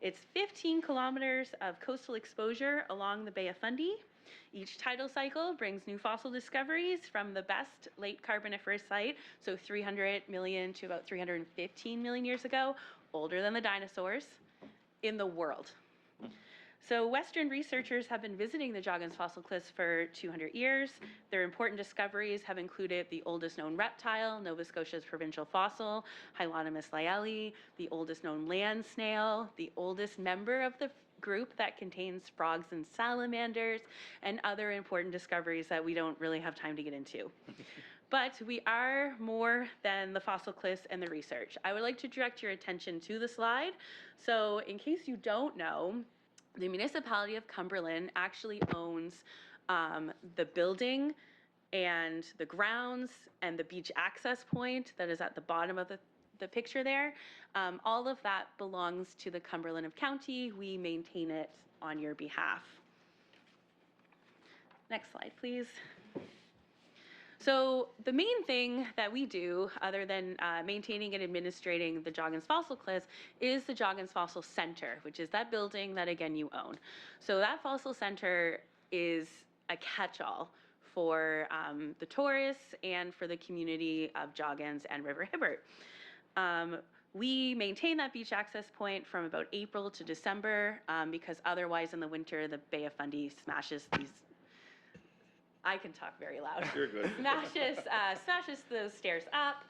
It's 15 kilometers of coastal exposure along the Bay of Fundy. Each tidal cycle brings new fossil discoveries from the best late Carboniferous site, so 300 million to about 315 million years ago, older than the dinosaurs, in the world. So Western researchers have been visiting the Joggins fossil cliffs for 200 years. Their important discoveries have included the oldest known reptile, Nova Scotia's provincial fossil, Hylonomus lyelli, the oldest known land snail, the oldest member of the group that contains frogs and salamanders, and other important discoveries that we don't really have time to get into. But we are more than the fossil cliffs and the research. I would like to direct your attention to the slide. So in case you don't know, the municipality of Cumberland actually owns the building and the grounds and the beach access point that is at the bottom of the picture there. All of that belongs to the Cumberland of County. We maintain it on your behalf. Next slide, please. So the main thing that we do, other than maintaining and administrating the Joggins Fossil Cliffs, is the Joggins Fossil Center, which is that building that, again, you own. So that fossil center is a catch-all for the tourists and for the community of Joggins and River Hibbert. We maintain that beach access point from about April to December because otherwise in the winter the Bay of Fundy smashes these. I can talk very loud. You're good. Smashes those stairs up.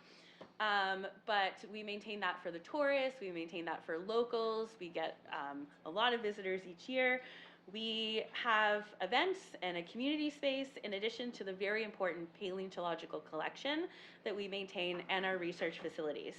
But we maintain that for the tourists. We maintain that for locals. We get a lot of visitors each year. We have events and a community space in addition to the very important paleontological collection that we maintain and our research facilities.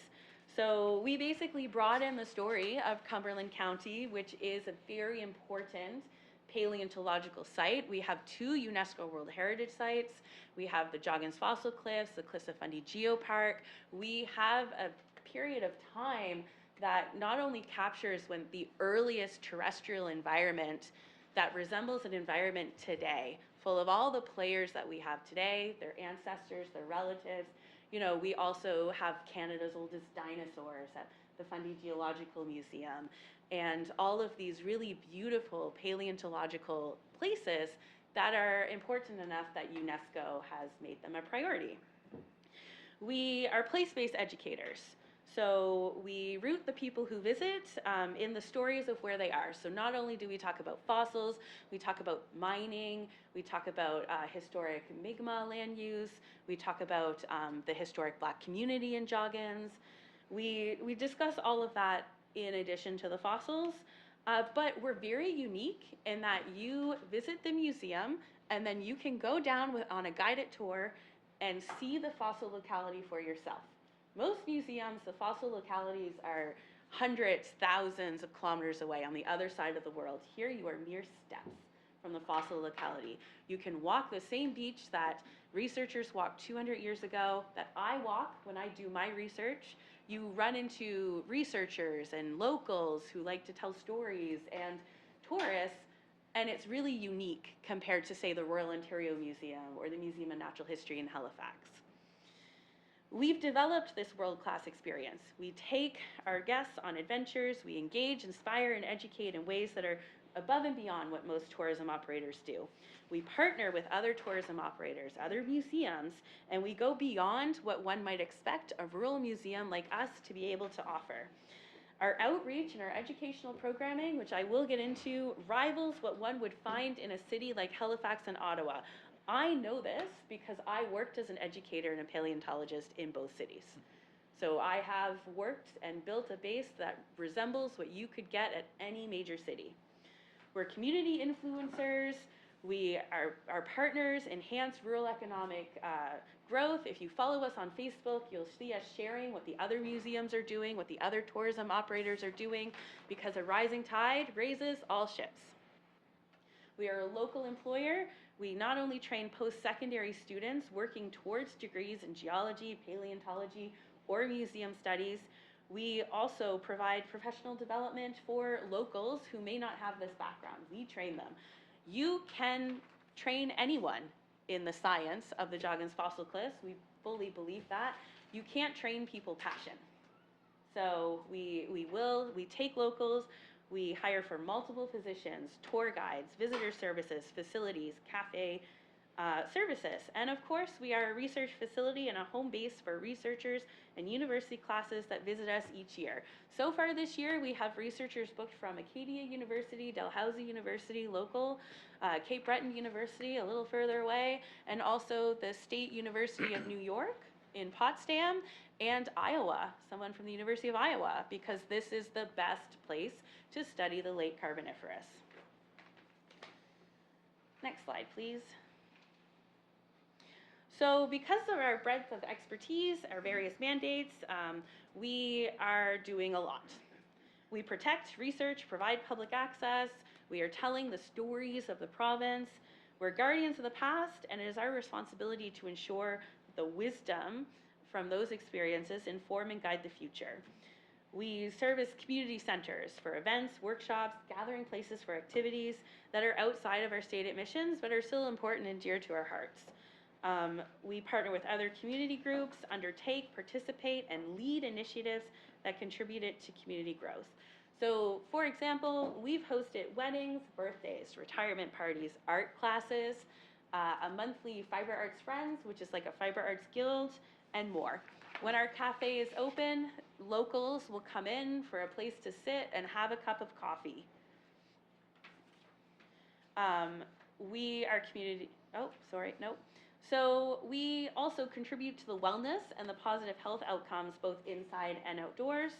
So we basically brought in the story of Cumberland County, which is a very important paleontological site. We have 2 UNESCO World Heritage Sites. We have the Joggins Fossil Cliffs, the Cliffs of Fundy Geopark. We have a period of time that not only captures when the earliest terrestrial environment that resembles an environment today, full of all the players that we have today, their ancestors, their relatives. You know, we also have Canada's oldest dinosaurs at the Fundy Geological Museum, and all of these really beautiful paleontological places that are important enough that UNESCO has made them a priority. We are place-based educators. So we root the people who visit in the stories of where they are. So not only do we talk about fossils, we talk about mining, we talk about historic Mi'kmaq land use, we talk about the historic Black community in Joggins. We discuss all of that in addition to the fossils, but we're very unique in that you visit the museum and then you can go down on a guided tour and see the fossil locality for yourself. Most museums, the fossil localities are hundreds, thousands of kilometers away on the other side of the world. Here you are mere steps from the fossil locality. You can walk the same beach that researchers walked 200 years ago, that I walk when I do my research. You run into researchers and locals who like to tell stories and tourists, and it's really unique compared to, say, the Royal Ontario Museum or the Museum of Natural History in Halifax. We've developed this world-class experience. We take our guests on adventures, we engage, inspire, and educate in ways that are above and beyond what most tourism operators do. We partner with other tourism operators, other museums, and we go beyond what one might expect a rural museum like us to be able to offer. Our outreach and our educational programming, which I will get into, rivals what one would find in a city like Halifax and Ottawa. I know this because I worked as an educator and a paleontologist in both cities. So I have worked and built a base that resembles what you could get at any major city. We're community influencers. Our partners enhance rural economic growth. If you follow us on Facebook, you'll see us sharing what the other museums are doing, what the other tourism operators are doing, because a rising tide raises all ships. We are a local employer. We not only train post-secondary students working towards degrees in geology, paleontology, or museum studies, we also provide professional development for locals who may not have this background. We train them. You can train anyone in the science of the Joggins Fossil Cliffs. We fully believe that. You can't train people passion. So we take locals, We hire for multiple positions, tour guides, visitor services, facilities, cafe services. And of course, we are a research facility and a home base for researchers and university classes that visit us each year. So far this year, we have researchers booked from Acadia University, Dalhousie University, local, Cape Breton University, a little further away, and also the State University of New York in Potsdam, and Iowa, someone from the University of Iowa, because this is the best place to study the late Carboniferous. Next slide, please. So because of our breadth of expertise, our various mandates, we are doing a lot. We protect, research, provide public access. We are telling the stories of the province. We're guardians of the past, and it is our responsibility to ensure the wisdom from those experiences inform and guide the future. We serve as community centers for events, workshops, gathering places for activities that are outside of our state admissions, but are still important and dear to our hearts. We partner with other community groups, undertake, participate, and lead initiatives that contributed to community growth. So, for example, we've hosted weddings, birthdays, retirement parties, art classes, a monthly Fiber Arts Friends, which is like a fiber arts guild, and more. When our cafe is open, locals will come in for a place to sit and have a cup of coffee. We are community, So we also contribute to the wellness and the positive health outcomes both inside and outdoors.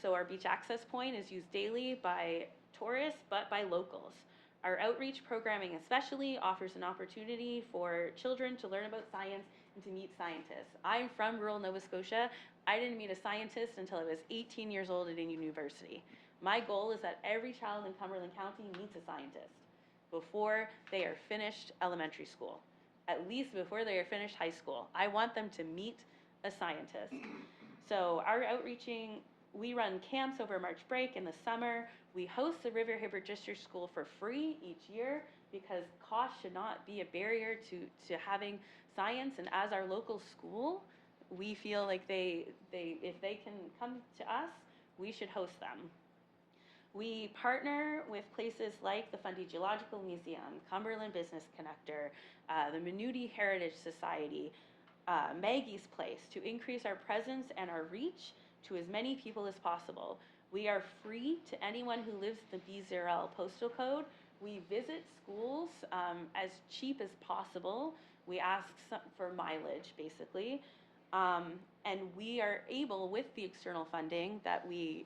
So our beach access point is used daily by tourists, but by locals. Our outreach programming especially offers an opportunity for children to learn about science and to meet scientists. I'm from rural Nova Scotia. I didn't meet a scientist until I was 18 years old at a university. My goal is that every child in Cumberland County meets a scientist before they are finished elementary school, at least before they are finished high school. I want them to meet a scientist. So our outreaching, we run camps over March break in the summer. We host the River Hibbert District School for free each year because cost should not be a barrier to having science. And as our local school, we feel like if they can come to us, we should host them. We partner with places like the Fundy Geological Museum, Cumberland Business Connector, the Minuti Heritage Society, Maggie's Place to increase our presence and our reach to as many people as possible. We are free to anyone who lives in the B0L postal code. We visit schools as cheap as possible. We ask for mileage, basically. And we are able, with the external funding that we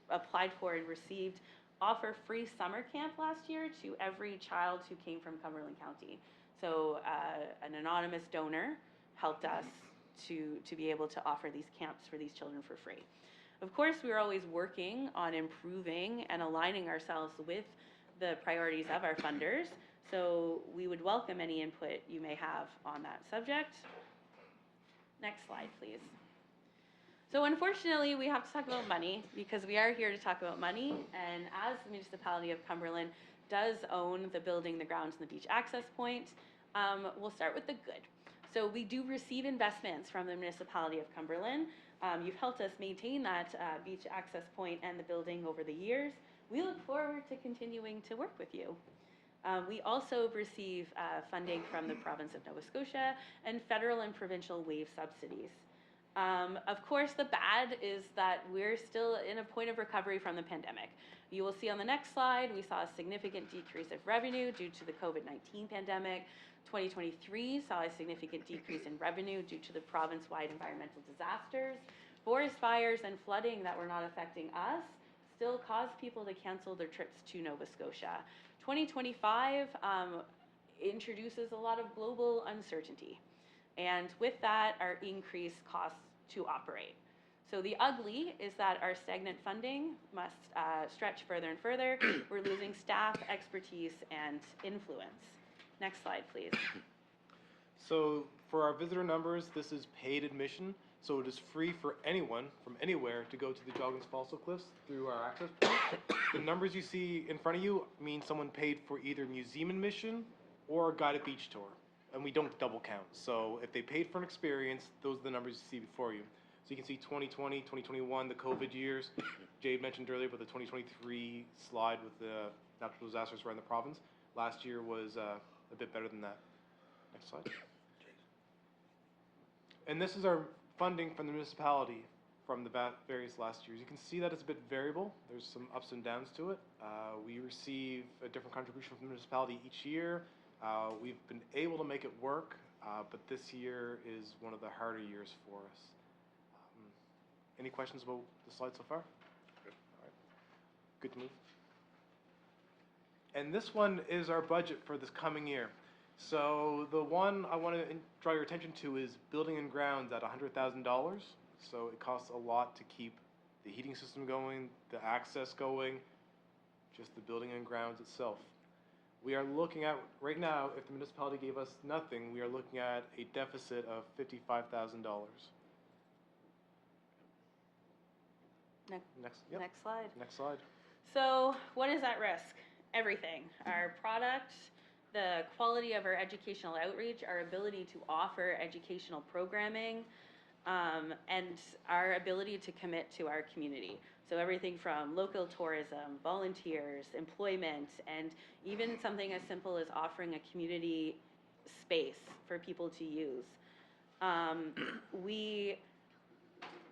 applied for and received, offer free summer camp last year to every child who came from Cumberland County. So an anonymous donor helped us to be able to offer these camps for these children for free. Of course, we're always working on improving and aligning ourselves with the priorities of our funders. So we would welcome any input you may have on that subject. Next slide, please. So unfortunately, we have to talk about money because we are here to talk about money. And as the municipality of Cumberland does own the building, the grounds, and the beach access point, we'll start with the good. So we do receive investments from the municipality of Cumberland. You've helped us maintain that beach access point and the building over the years. We look forward to continuing to work with you. We also receive funding from the province of Nova Scotia and federal and provincial WAVE subsidies. Of course, the bad is that we're still in a point of recovery from the pandemic. You will see on the next slide, we saw a significant decrease of revenue due to the COVID-19 pandemic. 2023 saw a significant decrease in revenue due to the province-wide environmental disasters. Forest fires and flooding that were not affecting us still caused people to cancel their trips to Nova Scotia. 2025 introduces a lot of global uncertainty, and with that are increased costs to operate. So the ugly is that our stagnant funding must stretch further and further. We're losing staff, expertise, and influence. Next slide, please. So for our visitor numbers, this is paid admission. So it is free for anyone from anywhere to go to the Joggins Fossil Cliffs through our access point. The numbers you see in front of you mean someone paid for either museum admission or a guided beach tour. And we don't double count. So if they paid for an experience, those are the numbers you see before you. So you can see 2020, 2021, the COVID years. Jay mentioned earlier about the 2023 slide with the natural disasters around the province. Last year was a bit better than that. Next slide. And this is our funding from the municipality from the various last years. You can see that it's a bit variable. There's some ups and downs to it. We receive a different contribution from the municipality each year. We've been able to make it work, but this year is one of the harder years for us. Any questions about the slide so far? Good. All right. Good to move. And this one is our budget for this coming year. So the one I want to draw your attention to is building and grounds at $100,000. So it costs a lot to keep the heating system going, the access going, just the building and grounds itself. We are looking at, right now, if the municipality gave us nothing, we are looking at a deficit of $55,000. Next slide. Next slide. So what is at risk? Everything. Our product, the quality of our educational outreach, our ability to offer educational programming, and our ability to commit to our community. So everything from local tourism, volunteers, employment, and even something as simple as offering a community space for people to use.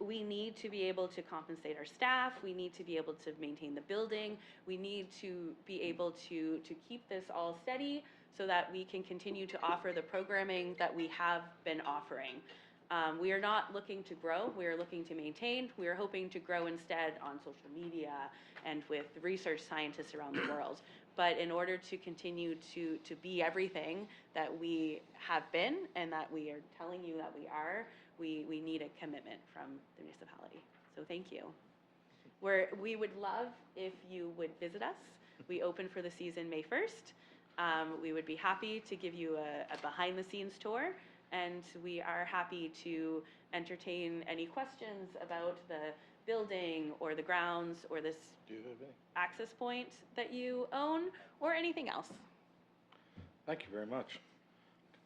We need to be able to compensate our staff. We need to be able to maintain the building. We need to be able to keep this all steady so that we can continue to offer the programming that we have been offering. We are not looking to grow. We are looking to maintain. We are hoping to grow instead on social media and with research scientists around the world. But in order to continue to be everything that we have been and that we are telling you that we are, we need a commitment from the municipality. So thank you. We would love if you would visit us. We open for the season May 1st. We would be happy to give you a behind-the-scenes tour, and we are happy to entertain any questions about the building or the grounds or this access point that you own or anything else. Thank you very much.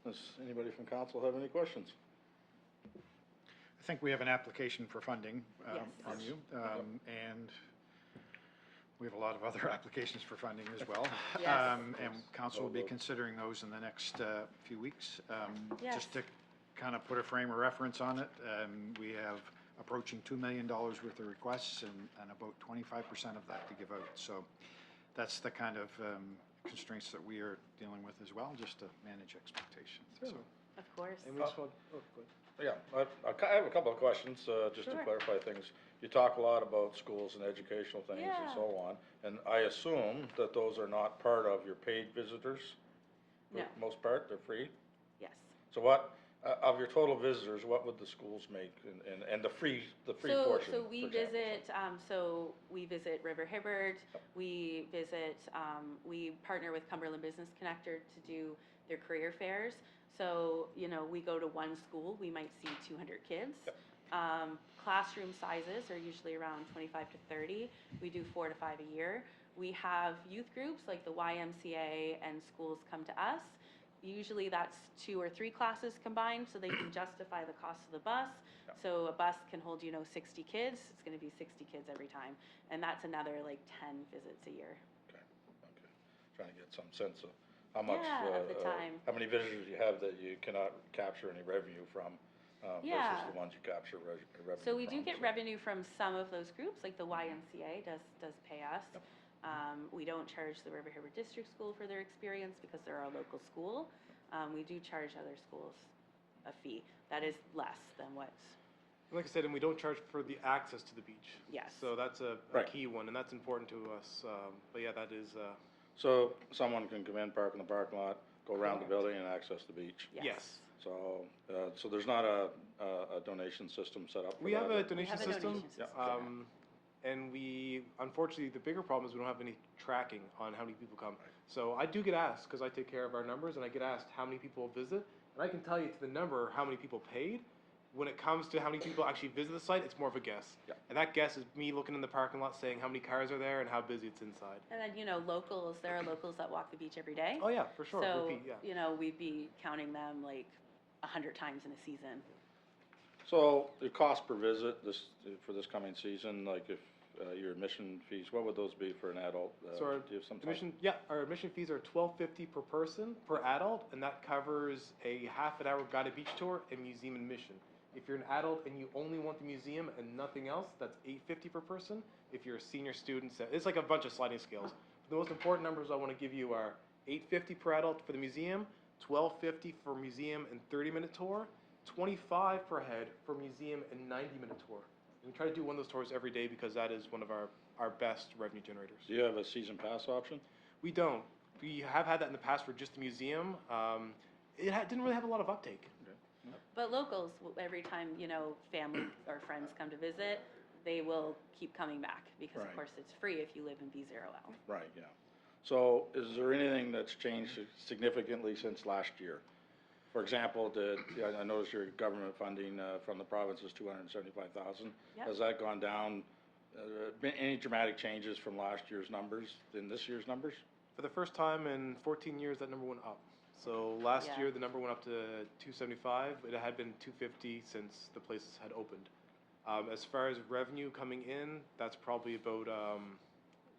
Does anybody from council have any questions? I think we have an application for funding on you, and we have a lot of other applications for funding as well. Yes. And council will be considering those in the next few weeks. Yes. Just to kind of put a frame of reference on it, we have approaching $2 million worth of requests and about 25% of that to give out. So that's the kind of constraints that we are dealing with as well, just to manage expectations. So. Of course. And we just want, go ahead. Yeah, I have a couple of questions just to Sure. clarify things. You talk a lot about schools and educational things and Yeah. so on, and I assume that those are not part of your paid visitors? For No. the most part, they're free? Yes. So what, of your total visitors, what would the schools make and the free portion? So we for example? we visit River Hibbert. We visit, we partner with Cumberland Business Connector to do their career fairs. So, you know, we go to one school, we might see 200 kids. Yep. Classroom sizes are usually around 25 to 30. We do 4 to 5 a year. We have youth groups like the YMCA and schools come to us. Usually that's 2 or 3 classes combined, so they can justify the cost of the bus. Yep. So a bus can hold, 60 kids. It's going to be 60 kids every time. And that's another like 10 visits a year. Okay. Trying to get some sense of how much, of the time. how many visitors you have that you cannot capture any revenue from Yeah. versus the ones you capture revenue So we do from, get revenue from some of those groups, like the YMCA does pay us. Yep. We don't charge the River Hibbert District School for their experience because they're our local school. We do charge other schools a fee that is less than what's, Like I said, and we don't charge for the access to the beach. yes. So that's a Right. key one, and that's important to us. But yeah, that is, So someone can come in, park in the parking lot, go around the building and access the beach. yes. So, so there's not a donation system set up for that? We have a We donation have a system. donation system for that. And unfortunately, the bigger problem is we don't have any tracking on how many people come. So I do get asked, because I take care of our numbers, and I get asked how many people visit. And I can tell you to the number how many people paid. When it comes to how many people actually visit the site, it's more of a guess. Yeah. And that guess is me looking in the parking lot saying how many cars are there and how busy it's inside. And then, locals, there are locals that walk the beach every day. Oh yeah, for sure. So, Repeat, yeah. we'd be counting them like 100 times in a season. So the cost per visit for this coming season, like if, your admission fees, what would those be for an adult? So our Do you have some thought? our admission fees are $12.50 per person, per adult, and that covers a half an hour guided beach tour and museum admission. If you're an adult and you only want the museum and nothing else, that's $8.50 per person. If you're a senior student, it's like a bunch of sliding scales. The most important numbers I want to give you are $8.50 per adult for the museum, $12.50 for museum and 30-minute tour, $25 per head for museum and 90-minute tour. And we try to do one of those tours every day because that is one of our best revenue generators. Do you have a season pass option? We don't. We have had that in the past for just the museum. Didn't really have a lot of uptake. But locals, every time, you know, family or friends come to visit, they will keep coming back because Right. of course it's free if you live in B0L. Right, yeah. So is there anything that's changed significantly since last year? For example, I noticed your government funding from the province is $275,000. Yep. Has that gone down? Been any dramatic changes from last year's numbers in this year's numbers? For the first time in 14 years, that number went up. So last Yeah. year, the number went up to 275. It had been 250 since the places had opened. As far as revenue coming in, that's probably about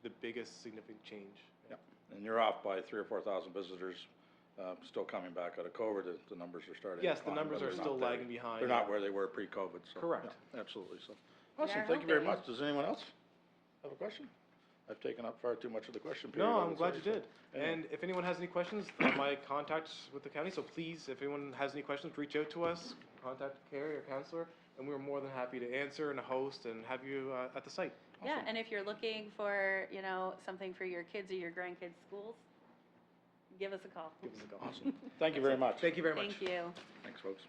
the biggest significant change. Yeah. And you're off by 3,000 or 4,000 visitors, still coming back out of COVID. The numbers are starting to Yes, the climb, numbers but are they're still not there. lagging behind. They're not where they were pre-COVID, so. Correct. Yeah, absolutely, so. We Awesome, are thank you very hoping. much. Does anyone else have a question? I've taken up far too much of the question period. No, I I'm would glad say, you so. did. Anyway. And if anyone has any questions, my contacts with the county, so please, if anyone has any questions, reach out to us, contact Carrie or counselor, and we're more than happy to answer and host and have you at the site. Yeah, Awesome. and if you're looking for, you know, something for your kids or your grandkids' schools, give us a call. Give us a call. Awesome, thank you very much. Thank you very much. Thank you. Thanks, folks.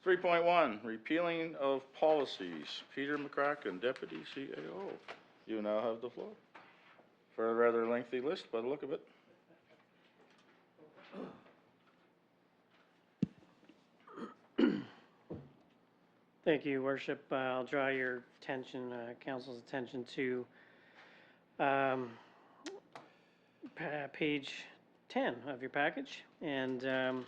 3.1, repealing of policies. Peter McCracken, Deputy CAO. You now have the floor. For a rather lengthy list by the look of it. Thank you, Worship. I'll draw your attention, council's attention to page 10 of your package. And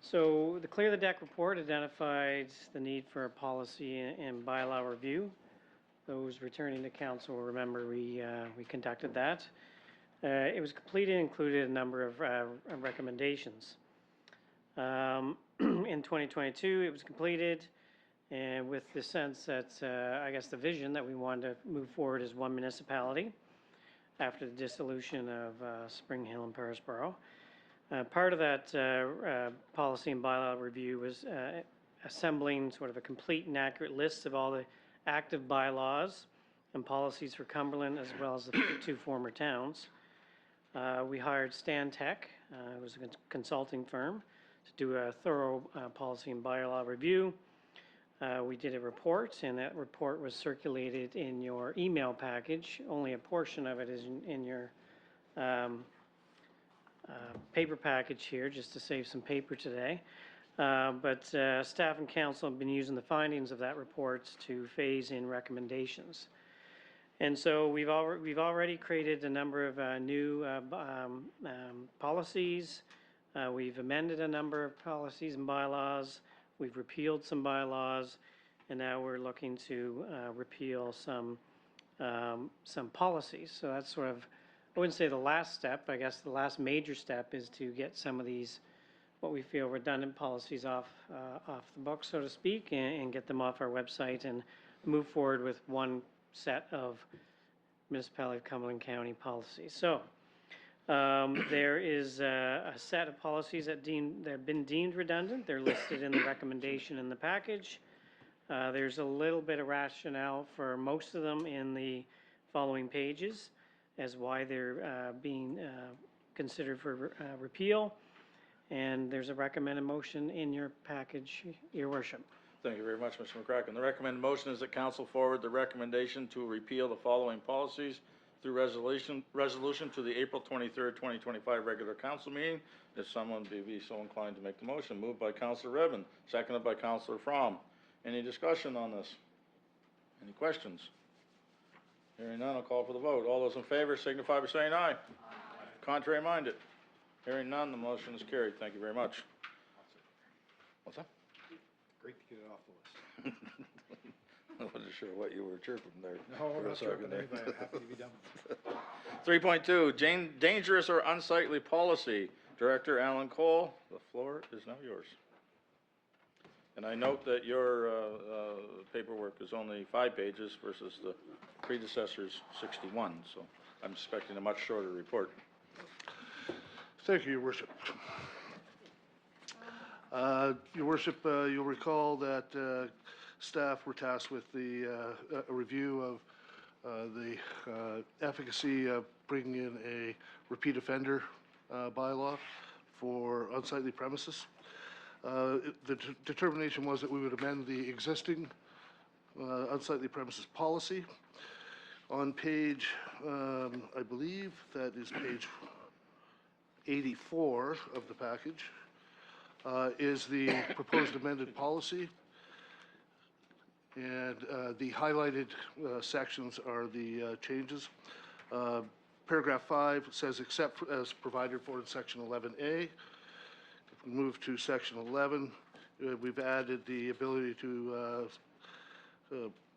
so the Clear the Deck report identified the need for a policy and bylaw review. Those returning to council will remember we conducted that. It was completed and included a number of recommendations. In 2022, it was completed, and with the sense that, I guess the vision that we wanted to move forward as one municipality after the dissolution of Spring Hill and Parisboro. Part of that policy and bylaw review was assembling sort of a complete and accurate list of all the active bylaws and policies for Cumberland as well as the two former towns. We hired Stan Tech, it was a consulting firm, to do a thorough policy and bylaw review. We did a report, and that report was circulated in your email package. Only a portion of it is in your paper package here, just to save some paper today. But staff and council have been using the findings of that report to phase in recommendations. And so we've already created a number of new policies. We've amended a number of policies and bylaws. We've repealed some bylaws, and now we're looking to repeal some policies. So that's sort of, I wouldn't say the last step. I guess the last major step is to get some of these, what we feel redundant policies off the book, so to speak, and get them off our website and move forward with one set of Municipality of Cumberland County policies. So there is a set of policies that have been deemed redundant. They're listed in the recommendation in the package. There's a little bit of rationale for most of them in the following pages as why they're being considered for repeal. And there's a recommended motion in your package, Your Worship. Thank you very much, Mr. McCracken. The recommended motion is that council forward the recommendation to repeal the following policies through resolution to the April 23rd, 2025 regular council meeting. If someone be so inclined to make the motion, moved by Councillor Revin, seconded by Councillor Fromm. Any discussion on this? Any questions? Hearing none, I'll call for the vote. All those in favor signify by saying aye. Contrary minded? Hearing none, the motion is carried. Thank you very much. What's that? Great to get it off the list. I wasn't sure what you were chirping there. No, for we're a not second chirping there. anybody, I'm happy to be done with it. 3.2, dangerous or unsightly policy. Director Alan Cole, the floor is now yours. And I note that your paperwork is only 5 pages versus the predecessor's 61, so I'm expecting a much shorter report. Thank you, Your Worship. Your Worship, you'll recall that staff were tasked with a review of the efficacy of bringing in a repeat offender bylaw for unsightly premises. The determination was that we would amend the existing unsightly premises policy. On page, I believe that is page 84 of the package, is the proposed amended policy. And the highlighted sections are the changes. Paragraph 5 says, except as provided for in section 11A. If we move to section 11, we've added the ability to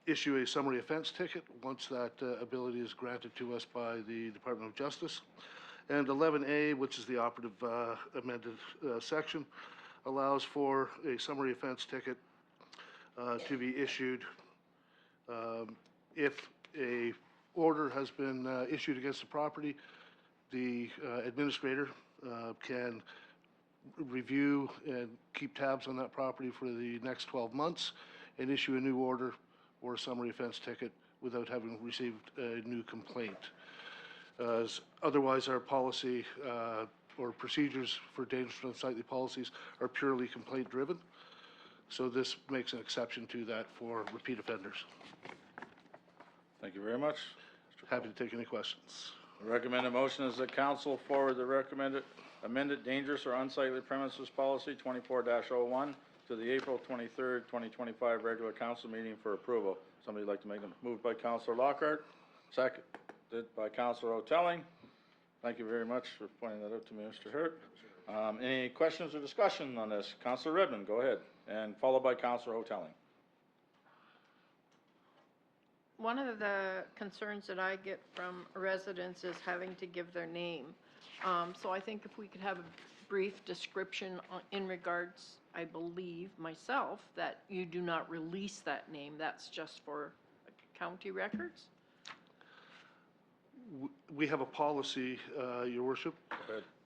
issue a summary offense ticket once that ability is granted to us by the Department of Justice. And 11A, which is the operative amended section, allows for a summary offense ticket to be issued if a order has been issued against the property. The administrator can review and keep tabs on that property for the next 12 months and issue a new order or a summary offense ticket without having received a new complaint. Otherwise, our policy or procedures for dangerous and unsightly policies are purely complaint-driven. So this makes an exception to that for repeat offenders. Thank you very much. Happy to take any questions. The recommended motion is that council forward the recommended amended dangerous or unsightly premises policy 24-01 to the April 23rd, 2025 regular council meeting for approval. Somebody like to make them? Moved by Councilor Lockhart, seconded by Councilor O'Telling. Thank you very much for pointing that out to me, Mr. Hurt. Any questions or discussion on this? Councilor Redmond, go ahead, and followed by Councilor O'Telling. One of the concerns that I get from residents is having to give their name. So I think if we could have a brief description in regards, I believe myself, that you do not release that name, that's just for county records? We have a policy, Your Worship,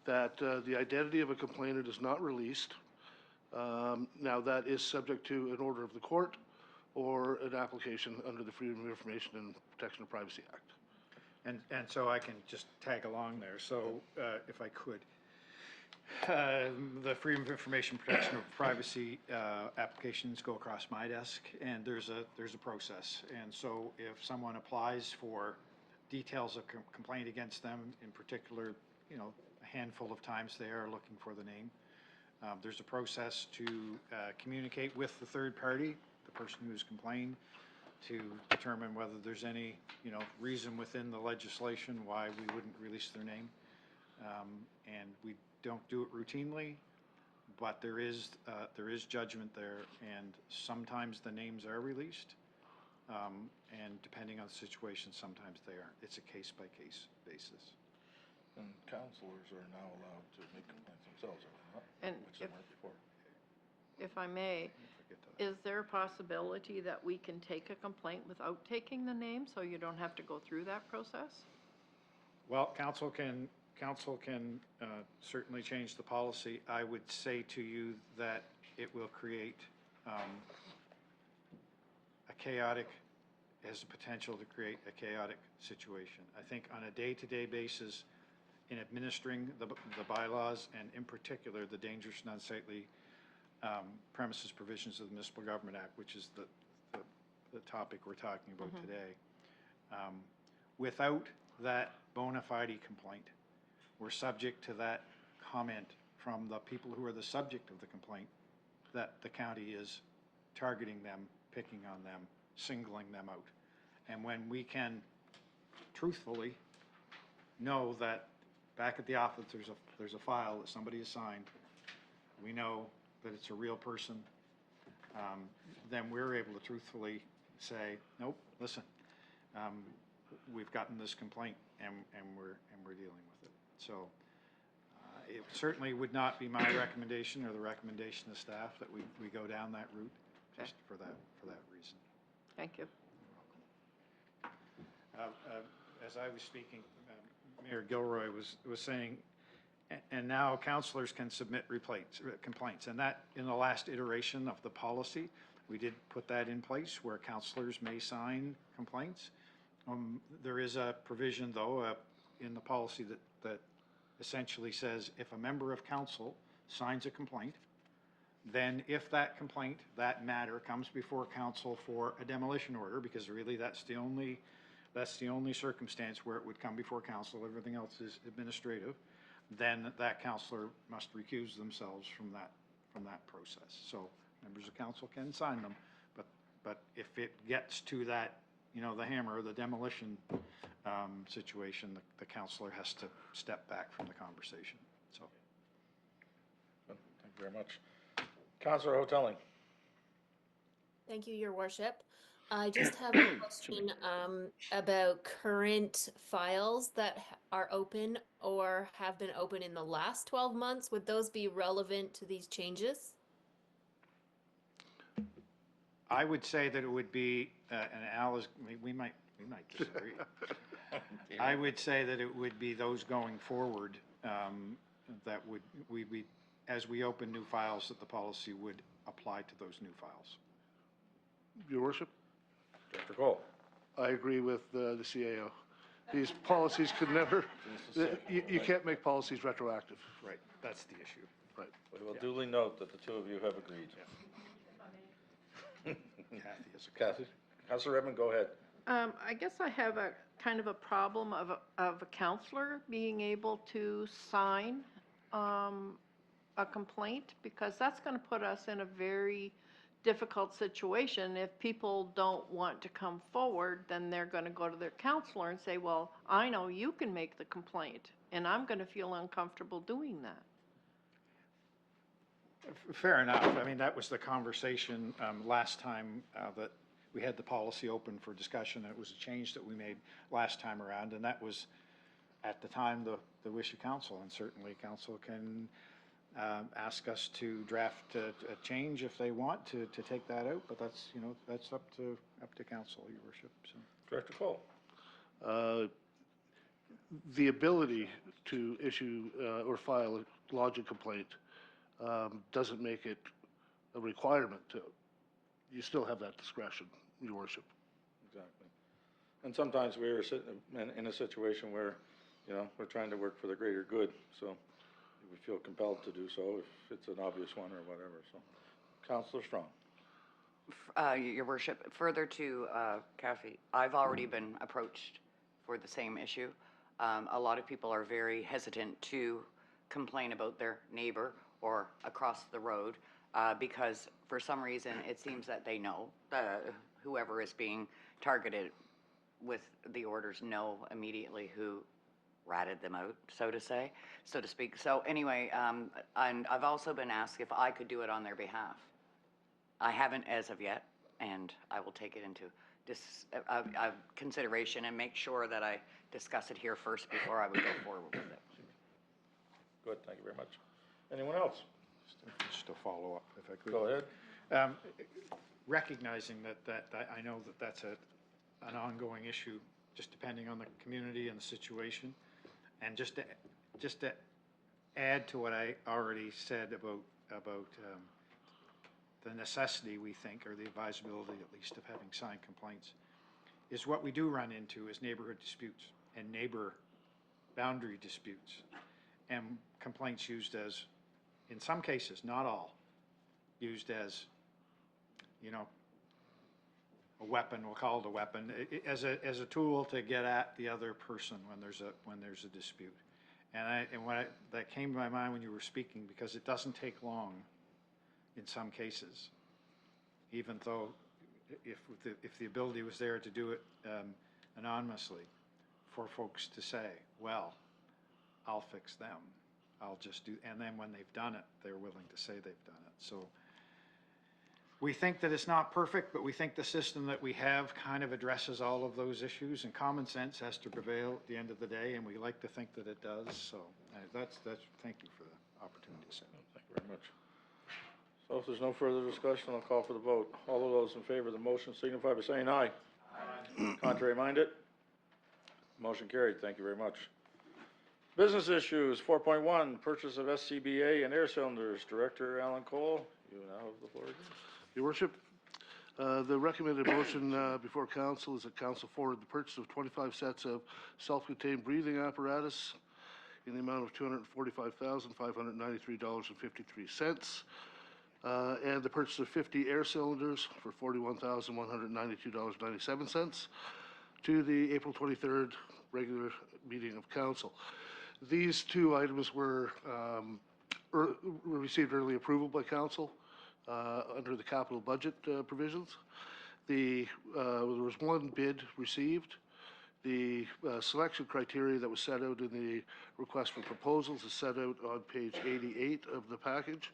that the identity of a complainant is not released. Now, that is subject to an order of the court or an application under the Freedom of Information and Protection of Privacy Act. And so I can just tag along there. So if I could, the Freedom of Information Protection of Privacy applications go across my desk, and there's a process. And so if someone applies for details of complaint against them, in particular, you know, a handful of times they are looking for the name, there's a process to communicate with the third party, the person who has complained, to determine whether there's any, you know, reason within the legislation why we wouldn't release their name. And we don't do it routinely, but there is judgment there, and sometimes the names are released, and depending on the situation, sometimes they aren't. It's a case-by-case basis. And councilors are now allowed to make complaints themselves, are they not? And Which they weren't before. If I may, is there a possibility that we can take a complaint without taking the name, so you don't have to go through that process? Well, council can certainly change the policy. I would say to you that it will create has the potential to create a chaotic situation. I think on a day-to-day basis, in administering the bylaws, and in particular the dangerous and unsightly premises provisions of the Municipal Government Act, which is the topic we're talking about today. Without that bona fide complaint, we're subject to that comment from the people who are the subject of the complaint that the county is targeting them, picking on them, singling them out. And when we can truthfully know that back at the office there's a file that somebody has signed, we know that it's a real person, then we're able to truthfully say, nope, listen, we've gotten this complaint and we're dealing with it. So it certainly would not be my recommendation or the recommendation of staff that we go down that route, just for that reason. Thank you. As I was speaking, Mayor Gilroy was saying, and now counselors can submit complaints. And that, in the last iteration of the policy, we did put that in place where counselors may sign complaints. There is a provision, though, in the policy that essentially says if a member of council signs a complaint, then if that complaint, that matter comes before council for a demolition order, because really that's the only circumstance where it would come before council, everything else is administrative, then that counselor must recuse themselves from that process. So members of council can sign them, but if it gets to that, the hammer, the demolition situation, the counselor has to step back from the conversation, so. Thank you very much. Councillor Hotelling. Thank you, Your Worship. I just have a question about current files that are open or have been open in the last 12 months. Would those be relevant to these changes? I would say that it would be, and Al is, we might disagree. I would say that it would be those going forward that as we open new files, that the policy would apply to those new files. Your worship, Director Cole. I agree with the CAO. These policies could never, you can't make policies retroactive. Right, that's the issue. Right. We will duly note that the two of you have agreed. Kathy is Kathy, Councillor Redmond, go ahead. I guess I have a kind of a problem of a counselor being able to sign a complaint, because that's going to put us in a very difficult situation. If people don't want to come forward, then they're going to go to their counselor and say, well, I know you can make the complaint, and I'm going to feel uncomfortable doing that. Fair enough. I mean, that was the conversation last time that we had the policy open for discussion. It was a change that we made last time around, and that was at the time the wish of council, and certainly council can ask us to draft a change if they want to take that out, but that's, that's up to council, Your Worship. So. Director Cole. The ability to issue or file a lodging complaint doesn't make it a requirement to. You still have that discretion, Your Worship. Exactly. And sometimes we're sitting in a situation where, we're trying to work for the greater good, so we feel compelled to do so if it's an obvious one or whatever, so. Councillor Strong. Your Worship, further to Kathy, I've already been approached for the same issue. A lot of people are very hesitant to complain about their neighbor or across the road because for some reason it seems that they know whoever is being targeted with the orders know immediately who ratted them out, so to speak. So anyway, and I've also been asked if I could do it on their behalf. I haven't as of yet, and I will take it into consideration and make sure that I discuss it here first before I would go forward with it. Good, thank you very much. Anyone else? Just a follow-up, if I could. Go ahead. Recognizing that I know that that's an ongoing issue, just depending on the community and the situation, and just to add to what I already said about the necessity, we think, or the advisability at least, of having signed complaints, is what we do run into is neighborhood disputes and neighbor boundary disputes, and complaints used as, in some cases, not all, used as, a weapon. We'll call it a weapon, as a tool to get at the other person when there's a dispute. And that came to my mind when you were speaking, because it doesn't take long in some cases, even though if the ability was there to do it anonymously, for folks to say, well, I'll fix them. I'll just do, and then when they've done it, they're willing to say they've done it. So we think that it's not perfect, but we think the system that we have kind of addresses all of those issues, and common sense has to prevail at the end of the day, and we like to think that it does. So thank you for the opportunity to say that. Thank you very much. So if there's no further discussion, I'll call for the vote. All of those in favor of the motion signify by saying aye. Aye. Contrary minded? Motion carried. Thank you very much. Business issues, 4.1, purchase of SCBA and air cylinders. Director Alan Cole, you now have the floor again. Your worship, the recommended motion before council is that council forward the purchase of 25 sets of self-contained breathing apparatus in the amount of $245,593.53, and the purchase of 50 air cylinders for $41,192.97 to the April 23rd regular meeting of council. These two items were received early approval by council under the capital budget provisions. There was one bid received. The selection criteria that was set out in the request for proposals is set out on page 88 of the package.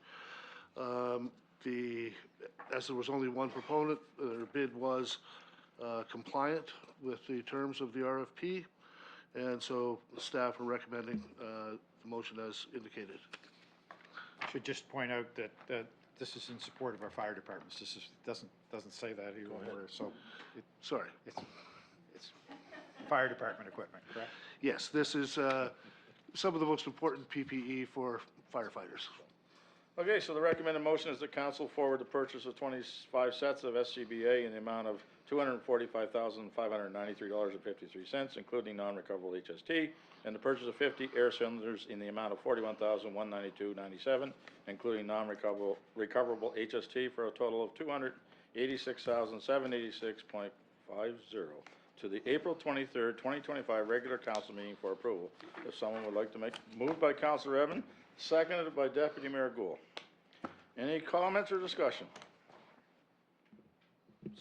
As there was only one proponent, their bid was compliant with the terms of the RFP, and so the staff are recommending the motion as indicated. I should just point out that this is in support of our fire departments. This doesn't say that anywhere, so Sorry. it's fire department equipment, correct? Yes, this is some of the most important PPE for firefighters. Okay, so the recommended motion is that council forward the purchase of 25 sets of SCBA in the amount of $245,593.53, including non-recoverable HST, and the purchase of 50 air cylinders in the amount of $41,192.97, including non-recoverable HST, for a total of $286,786.50 to the April 23rd, 2025 regular council meeting for approval. If someone would like to moved by Councilor Evan, seconded by Deputy Mayor Gould. Any comments or discussion?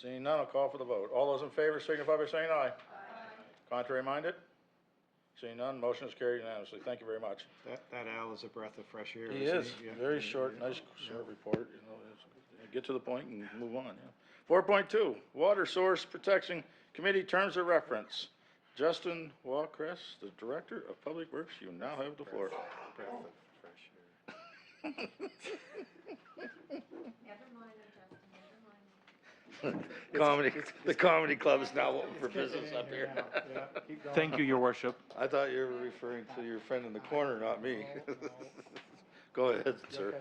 Seeing none, I'll call for the vote. All those in favor signify by saying aye. Aye. Contrary minded? Seeing none, motion is carried unanimously. Thank you very much. That Al is a breath of fresh air. He isn't is, Yeah. very short, nice short report, you know, get to the point and move on, yeah. 4.2, Water Source Protection Committee Terms of Reference. Justin Walcrest, the Director of Public Works, you now have the floor. Breath of fresh air. The comedy club is now open for business up here. Thank you, Your Worship. I thought you were referring to your friend in the corner, not me. Go ahead, sir.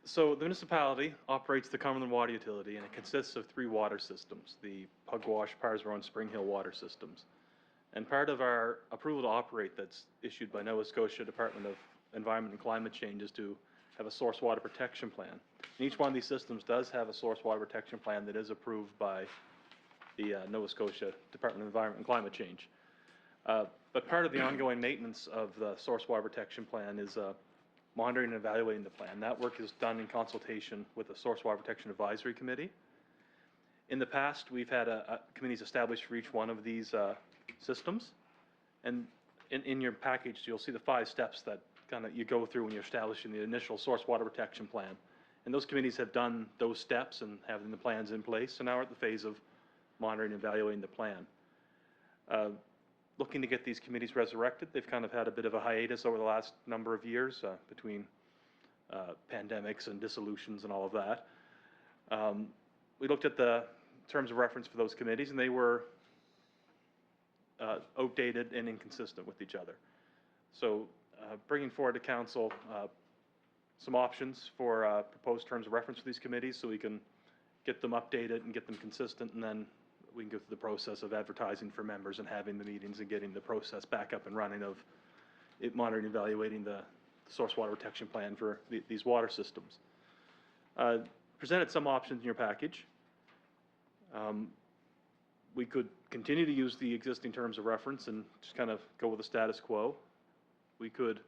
So the municipality operates the Cumberland Water Utility, and it consists of 3 water systems, the Pugwash, Parsboro, and Spring Hill water systems. And part of our approval to operate that's issued by Nova Scotia Department of Environment and Climate Change is to have a source water protection plan. And each one of these systems does have a source water protection plan that is approved by the Nova Scotia Department of Environment and Climate Change. But part of the ongoing maintenance of the source water protection plan is monitoring and evaluating the plan. That work is done in consultation with the Source Water Protection Advisory Committee. In the past, we've had committees established for each one of these systems. And in your package, you'll see the 5 steps that kind of you go through when you're establishing the initial source water protection plan. And those committees have done those steps and having the plans in place. So now we're at the phase of monitoring and evaluating the plan. Looking to get these committees resurrected. They've kind of had a bit of a hiatus over the last number of years between pandemics and dissolutions and all of that. We looked at the terms of reference for those committees, and they were outdated and inconsistent with each other. So bringing forward to council some options for proposed terms of reference for these committees so we can get them updated and get them consistent, and then we can go through the process of advertising for members and having the meetings and getting the process back up and running of it monitoring and evaluating the source water protection plan for these water systems. Presented some options in your package. We could continue to use the existing terms of reference and just kind of go with the status quo. We could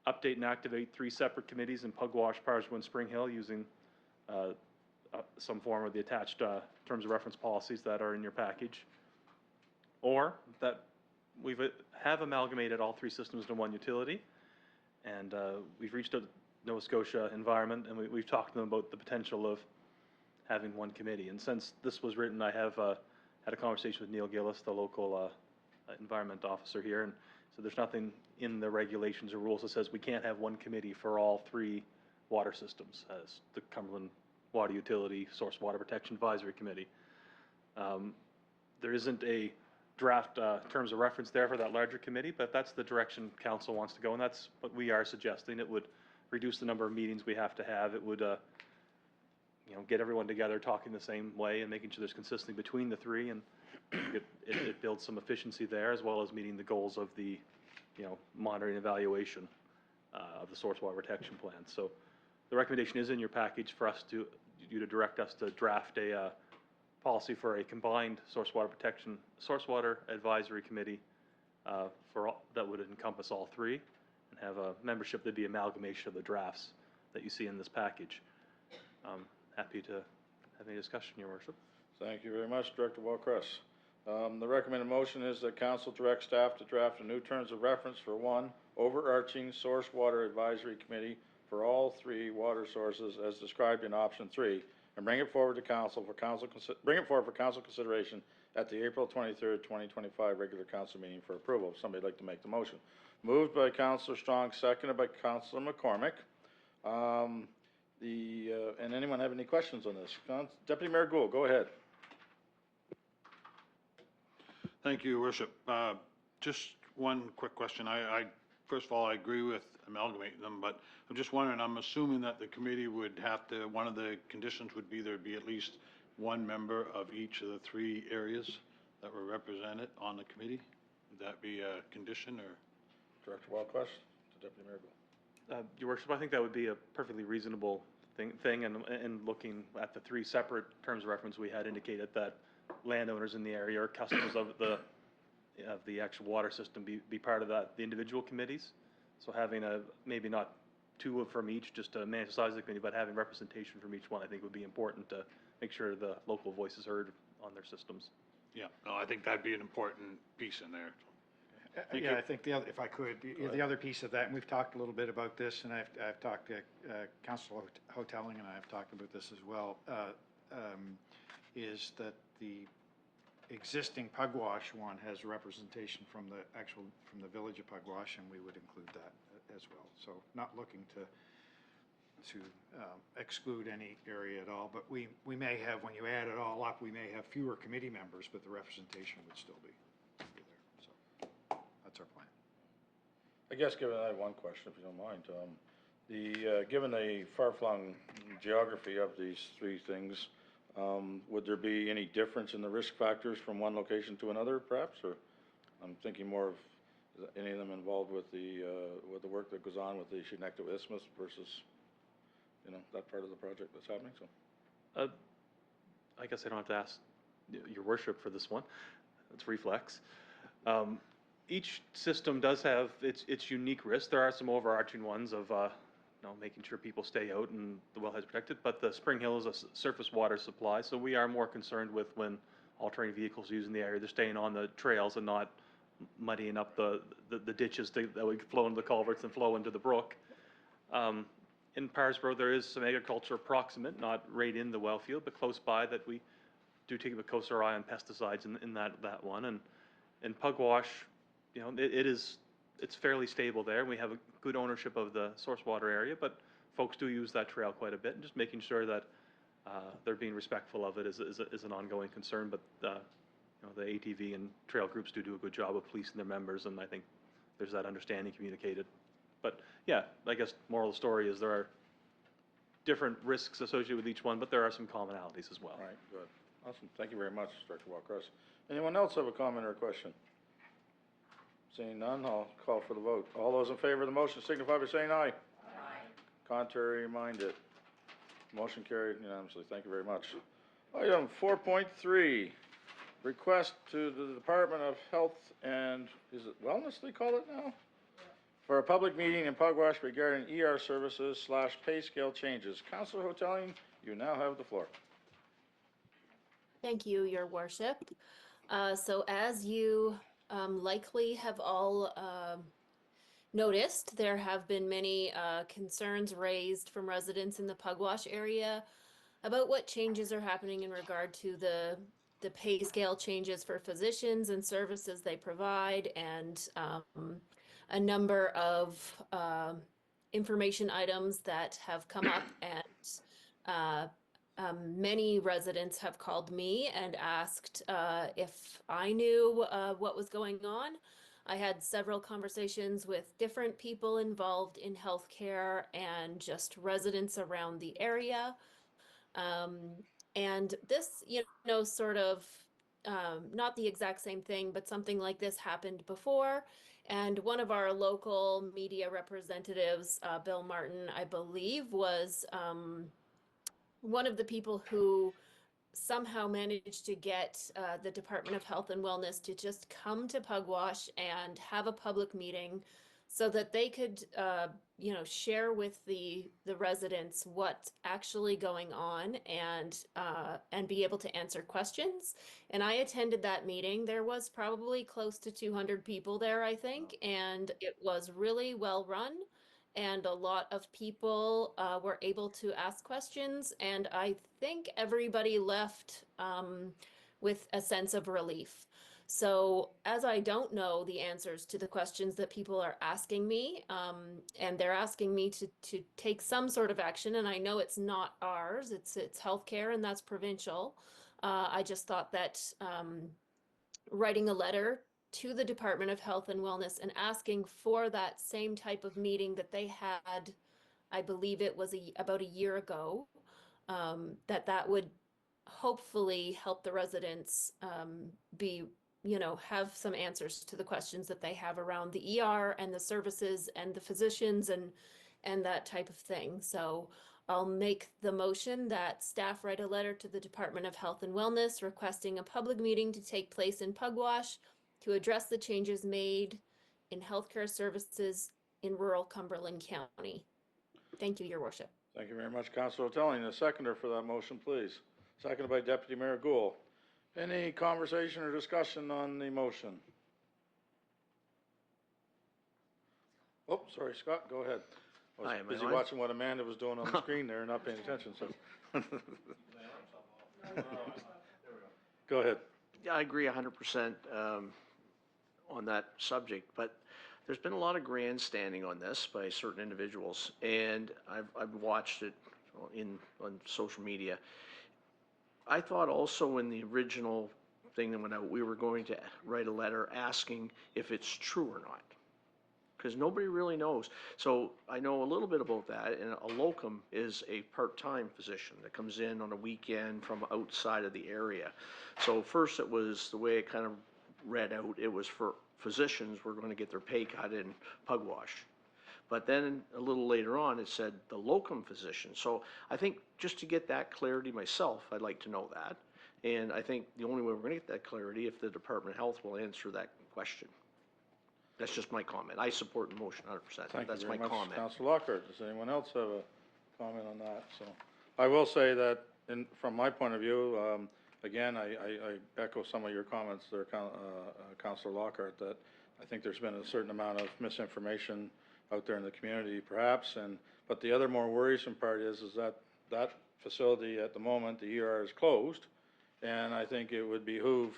update and activate 3 separate committees in Pugwash, Parsboro, and Spring Hill using some form of the attached terms of reference policies that are in your package. Or, that have amalgamated all three systems into one utility, and we've reached out to Nova Scotia Environment, and we've talked to them about the potential of having one committee. And since this was written, I have had a conversation with Neil Gillis, the local environment officer here, and so there's nothing in the regulations or rules that says we can't have one committee for all three water systems, as the Cumberland Water Utility Source Water Protection Advisory Committee. There isn't a draft terms of reference there for that larger committee, but that's the direction council wants to go, and that's what we are suggesting. It would reduce the number of meetings we have to have. It would, get everyone together talking the same way and making sure there's consistency between the three, and it builds some efficiency there, as well as meeting the goals of the, monitoring and evaluation of the source water protection plan. So the recommendation is in your package for you to direct us to draft a policy for a combined source water advisory committee that would encompass all three, and have a membership that'd be amalgamation of the drafts that you see in this package. Happy to have any discussion, Your Worship. Thank you very much, Director Walcrest. The recommended motion is that council direct staff to draft a new terms of reference for one overarching source water advisory committee for all three water sources as described in option 3, and bring it forward to council for council consideration at the April 23rd, 2025 regular council meeting for approval. If somebody'd like to make the motion. Moved by Councillor Strong, seconded by Councillor McCormick. And anyone have any questions on this? Deputy Mayor Gould, go ahead. Thank you, Your Worship. Just one quick question. First of all, I agree with amalgamating them, but I'm just wondering, I'm assuming that the committee would have to, one of the conditions would be there'd be at least one member of each of the three areas that were represented on the committee. Would that be a condition, or? Director Walcrest to Deputy Mayor Gould. Your Worship, I think that would be a perfectly reasonable thing, and looking at the three separate terms of reference, we had indicated that landowners in the area or customers of the actual water system be part of the individual committees. So having maybe not two from each, just to manage the size of the committee, but having representation from each one, I think would be important to make sure the local voice is heard on their systems. Yeah, no, I think that'd be an important piece in there. Yeah, I think if I could, the other piece of that, and we've talked a little bit about this, and I've talked to Council Hotelling, and I've talked about this as well, is that the existing Pugwash one has representation from the village of Pugwash, and we would include that as well. So not looking to exclude any area at all, but we may have, when you add it all up, we may have fewer committee members, but the representation would still be there. So that's our plan. I guess I have one question, if you don't mind. Given the far-flung geography of these three things, would there be any difference in the risk factors from one location to another, perhaps? Or I'm thinking more of any of them involved with the work that goes on with the Schenectady Isthmus versus, that part of the project that's happening. So, I guess I don't have to ask Your Worship for this one. It's reflex. Each system does have its unique risks. There are some overarching ones of making sure people stay out and the wellhead's protected, but the Spring Hill is a surface water supply, so we are more concerned with when all-terrain vehicles using the area, they're staying on the trails and not muddying up the ditches that would flow into the culverts and flow into the brook. In Parsboro, there is some agriculture proximate, not right in the well field, but close by, that we do take a closer eye on pesticides in that one. And in Pugwash, it's fairly stable there. We have a good ownership of the source water area, but folks do use that trail quite a bit, and just making sure that they're being respectful of it is an ongoing concern. But the ATV and trail groups do a good job of policing their members, and I think there's that understanding communicated. But yeah, I guess moral of the story is there are different risks associated with each one, but there are some commonalities as well. all right, good. Awesome. Thank you very much, Director Walcrest. Anyone else have a comment or a question? Seeing none, I'll call for the vote. All those in favor of the motion signify by saying aye. Aye. Contrary minded. Motion carried unanimously. Thank you very much. Item 4.3, request to the Department of Health and, is it Wellness they call it now? For a public meeting in Pugwash regarding ER services / pay scale changes. Councillor Hotelling, you now have the floor. Thank you, Your Worship. So as you likely have all noticed, there have been many concerns raised from residents in the Pugwash area about what changes are happening in regard to the pay scale changes for physicians and services they provide, and a number of information items that have come up, and many residents have called me and asked if I knew what was going on. I had several conversations with different people involved in healthcare and just residents around the area. And this, sort of, not the exact same thing, but something like this happened before. And one of our local media representatives, Bill Martin, I believe, was one of the people who somehow managed to get the Department of Health and Wellness to just come to Pugwash and have a public meeting so that they could, share with the residents what's actually going on, and be able to answer questions. And I attended that meeting. There was probably close to 200 people there, I think, and it was really well run. And a lot of people were able to ask questions, and I think everybody left with a sense of relief. So, as I don't know the answers to the questions that people are asking me, and they're asking me to take some sort of action, and I know it's not ours, it's healthcare, and that's provincial. I just thought that writing a letter to the Department of Health and Wellness and asking for that same type of meeting that they had, I believe it was about a year ago, that would hopefully help the residents have some answers to the questions that they have around the ER and the services and the physicians and that type of thing. So I'll make the motion that staff write a letter to the Department of Health and Wellness requesting a public meeting to take place in Pugwash to address the changes made in healthcare services in rural Cumberland County. Thank you, Your Worship. Thank you very much, Councilor Telling. The seconder for that motion, please. Seconded by Deputy Mayor Gould. Any conversation or discussion on the motion? Oh, sorry, Scott, go ahead. I was Hi, am I busy on? watching what Amanda was doing on the screen there and not paying attention, so. Go ahead. Yeah, I agree 100% on that subject, but there's been a lot of grandstanding on this by certain individuals, and I've watched it on social media. I thought also in the original thing that went out, we were going to write a letter asking if it's true or not, because nobody really knows. So I know a little bit about that, and a locum is a part-time physician that comes in on a weekend from outside of the area. So first it was, the way it kind of read out, it was for physicians were going to get their pay cut in Pugwash. But then a little later on, it said the locum physician. So I think just to get that clarity myself, I'd like to know that. And I think the only way we're going to get that clarity if the Department of Health will answer that question. That's just my comment. I support the motion 100%. That's my comment. Councilor Lockhart. Does anyone else have a comment on that? So I will say that from my point of view, again, I echo some of your comments there, Councilor Lockhart, that I think there's been a certain amount of misinformation out there in the community, perhaps, but the other more worrisome part is that facility at the moment, the ER is closed, and I think it would behoove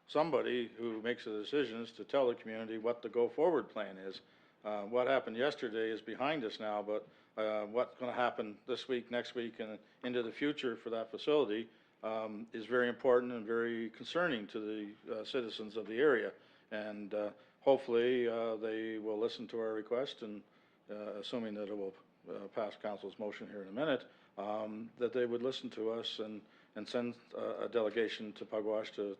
somebody who makes the decisions to tell the community what the go-forward plan is. What happened yesterday is behind us now, but what's going to happen this week, next week, and into the future for that facility is very important and very concerning to the citizens of the area. And hopefully, they will listen to our request, and assuming that it will pass council's motion here in a minute, that they would listen to us and send a delegation to Pugwash to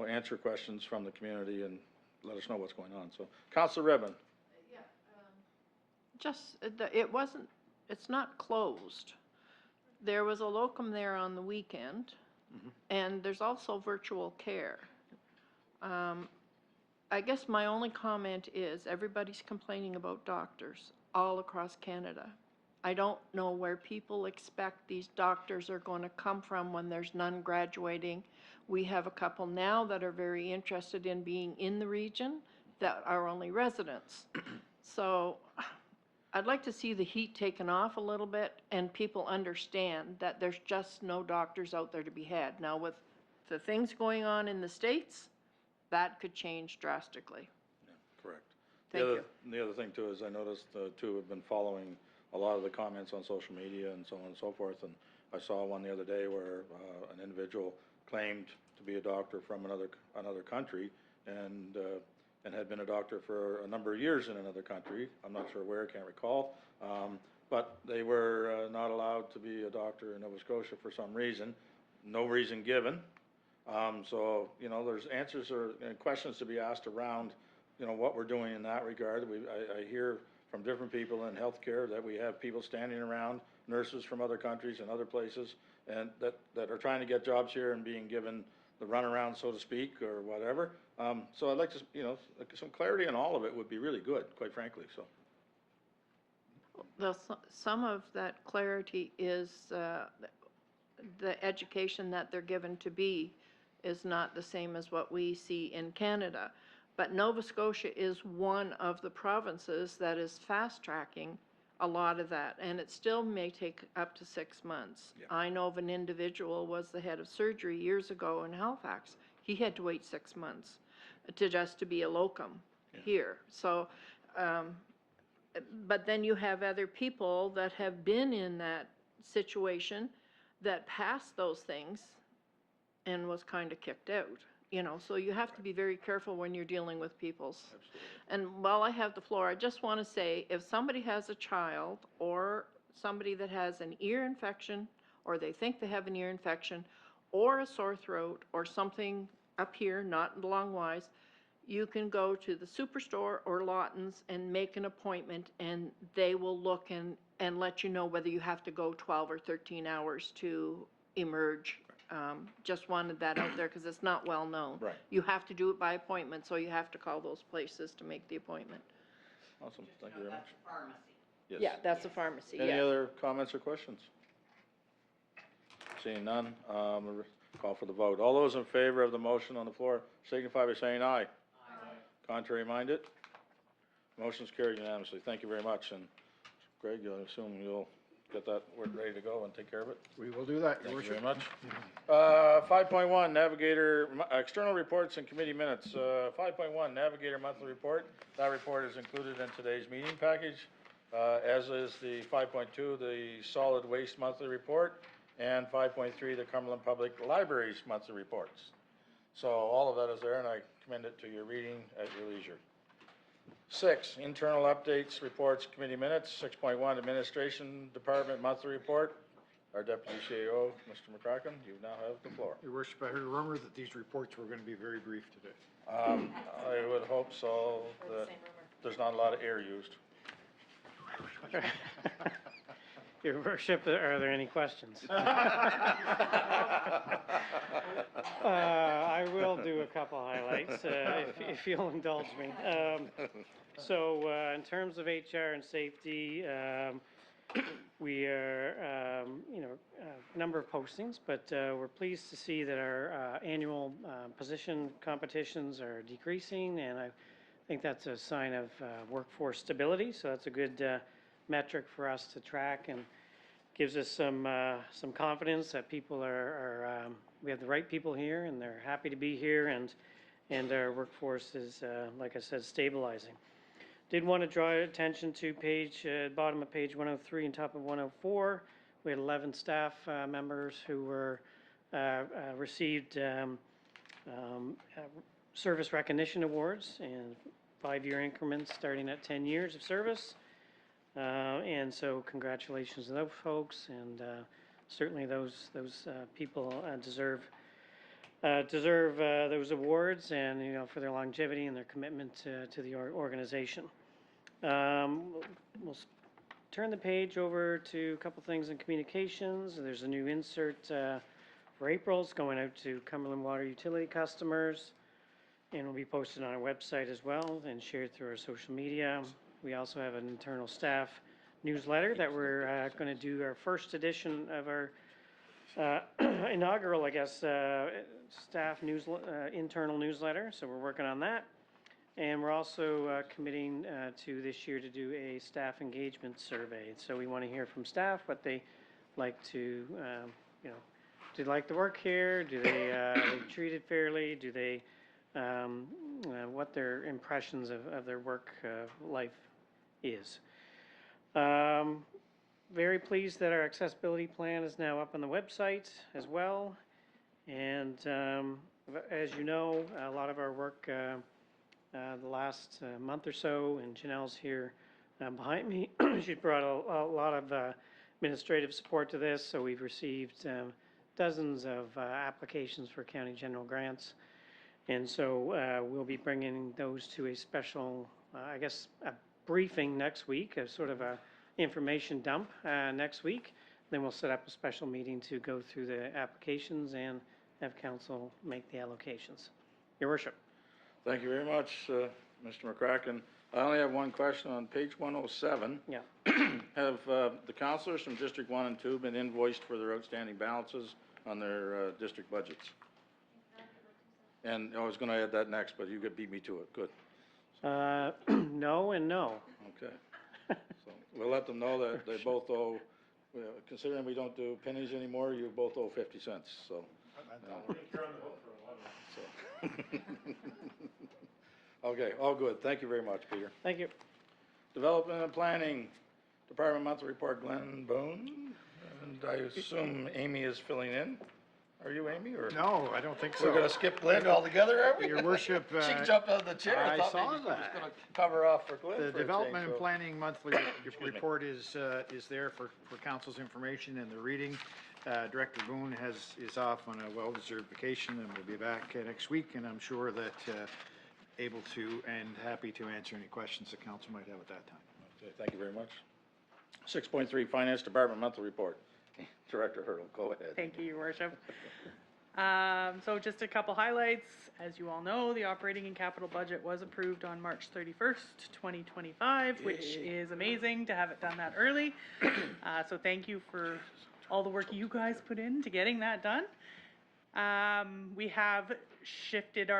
answer questions from the community and let us know what's going on. So, Councilor Redmond. Yeah, it's not closed. There was a locum there on the weekend, and there's also virtual care. I guess my only comment is everybody's complaining about doctors all across Canada. I don't know where people expect these doctors are going to come from when there's none graduating. We have a couple now that are very interested in being in the region that are only residents. So I'd like to see the heat taken off a little bit and people understand that there's just no doctors out there to be had. Now, with the things going on in the States, that could change drastically. Correct. Thank you. The other thing too is I noticed, too, have been following a lot of the comments on social media and so on and so forth, and I saw one the other day where, an individual claimed to be a doctor from another country, and had been a doctor for a number of years in another country. I'm not sure where, can't recall. But they were not allowed to be a doctor in Nova Scotia for some reason, no reason given. So, you know, there's answers or questions to be asked around, you know, what we're doing in that regard. I hear from different people in healthcare that we have people standing around, nurses from other countries and other places, and that are trying to get jobs here and being given the runaround, so to speak, or whatever. So I'd like to, you know, some clarity on all of it would be really good, quite frankly, so. Some of that clarity is the education that they're given to be is not the same as what we see in Canada. But Nova Scotia is one of the provinces that is fast-tracking a lot of that, and it still may take up to 6 months. Yeah. I know of an individual was the head of surgery years ago in Halifax. He had to wait 6 months to be a locum here. So, but then you have other people that have been in that situation that passed those things and was kind of kicked out, you know, so you have to be very careful when you're dealing with people's. Absolutely. And while I have the floor, I just want to say, if somebody has a child or somebody that has an ear infection, or they think they have an ear infection, or a sore throat, or something up here, not lung-wise, you can go to the Superstore or Lawton's and make an appointment, and they will look and let you know whether you have to go 12 or 13 hours to emerge. Just wanted that out there because it's not well known. Right. You have to do it by appointment, so you have to call those places to make the appointment. Awesome, thank you very much. Yes. Yeah, that's a pharmacy, Any yeah. other comments or questions? Seeing none, call for the vote. All those in favor of the motion on the floor signify by saying aye. Aye. Contrary minded? Motion's carried unanimously. Thank you very much. And Greg, I assume you'll get that ready to go and take care of it? We will do that, Your Thank you Worship. very much. 5.1, Navigator, external reports and committee minutes. 5.1, Navigator monthly report. That report is included in today's meeting package, as is the 5.2, the solid waste monthly report, and 5.3, the Cumberland Public Library's monthly reports. So all of that is there, and I commend it to your reading at your leisure. 6, internal updates, reports, committee minutes. 6.1, Administration Department monthly report. Our Deputy CAO, Mr. McCracken, you now have the floor. Your Worship, I heard a rumor that these reports were going to be very brief today. I would hope so, that there's not a lot of air used. Your Worship, are there any questions? I will do a couple highlights, if you'll indulge me. So, in terms of HR and safety, we are, a number of postings, but we're pleased to see that our annual position competitions are decreasing, and I think that's a sign of workforce stability, so that's a good metric for us to track, and gives us some confidence that people are we have the right people here, and they're happy to be here, and our workforce is, like I said, stabilizing. Did want to draw attention to bottom of page 103 and top of 104. We had 11 staff members who were received service recognition awards in 5-year increments starting at 10 years of service. And so congratulations to those folks, and certainly those people deserve those awards, and for their longevity and their commitment to the organization. We'll turn the page over to a couple things in communications. There's a new insert for April. It's going out to Cumberland Water Utility customers, and will be posted on our website as well and shared through our social media. We also have an internal staff newsletter that we're going to do our first edition of our inaugural, I guess, staff internal newsletter. So we're working on that. And we're also committing to this year to do a staff engagement survey. So we want to hear from staff what they like to, you know, do they like the work here? Do they are they treated fairly? Do they, what their impressions of their work life is. Very pleased that our accessibility plan is now up on the website as well. And as you know, a lot of our work the last month or so, and Janelle's here behind me, she's brought a lot of administrative support to this. So we've received dozens of applications for county general grants. And so we'll be bringing those to a special, I guess, a briefing next week, a sort of a information dump next week. Then we'll set up a special meeting to go through the applications and have council make the allocations. Your worship. Thank you very much, Mr. McCracken. I only have one question on page 107. Yeah. Have the councilors from District 1 and 2 been invoiced for their outstanding balances on their district budgets? And I was going to add that next, but you could beat me to it. Good. No and no. Okay. So we'll let them know that they both owe, considering we don't do pennies anymore, you both owe 50 cents, so. Okay, all good. Thank you very much, Peter. Thank you. Development and Planning, Department Monthly Report, Glenn Boone. And I assume Amy is filling in. Are you Amy, or? No, I don't think so. We're gonna skip Glenn altogether, are we? Your worship, She jumped out of the chair. I thought saw maybe she was that. gonna cover off for Glenn for The a Development change, and so- Planning Monthly me. Report is there for council's information and the reading. Director Boone is off on a well-deserved vacation and will be back next week, and I'm sure that able to and happy to answer any questions the council might have at that time. Okay, thank you very much. 6.3, Finance Department Monthly Report. Director Hurdle, go ahead. Thank you, Your Worship. So just a couple highlights. As you all know, the operating and capital budget was approved on March 31st, 2025, which is amazing to have it done that early. So thank you for all the work you guys put in to getting that done. We have shifted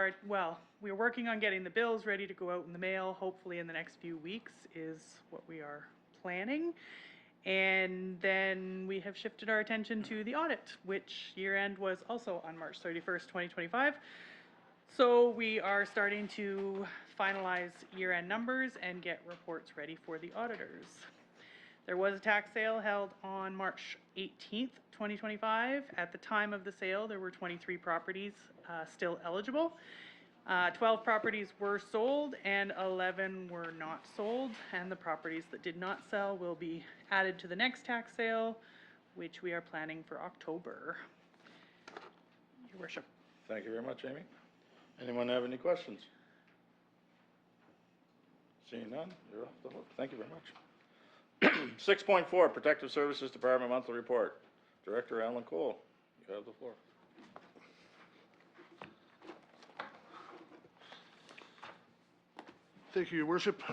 we're working on getting the bills ready to go out in the mail, hopefully in the next few weeks is what we are planning. And then we have shifted our attention to the audit, which year end was also on March 31st, 2025. So we are starting to finalize year end numbers and get reports ready for the auditors. There was a tax sale held on March 18th, 2025. At the time of the sale, there were 23 properties still eligible. 12 properties were sold and 11 were not sold, and the properties that did not sell will be added to the next tax sale, which we are planning for October. Your Worship. Thank you very much, Amy. Anyone have any questions? Seeing none, you're off the hook. Thank you very much. 6.4, Protective Services Department Monthly Report. Director Alan Cole, you have the floor. Thank you, Your Worship.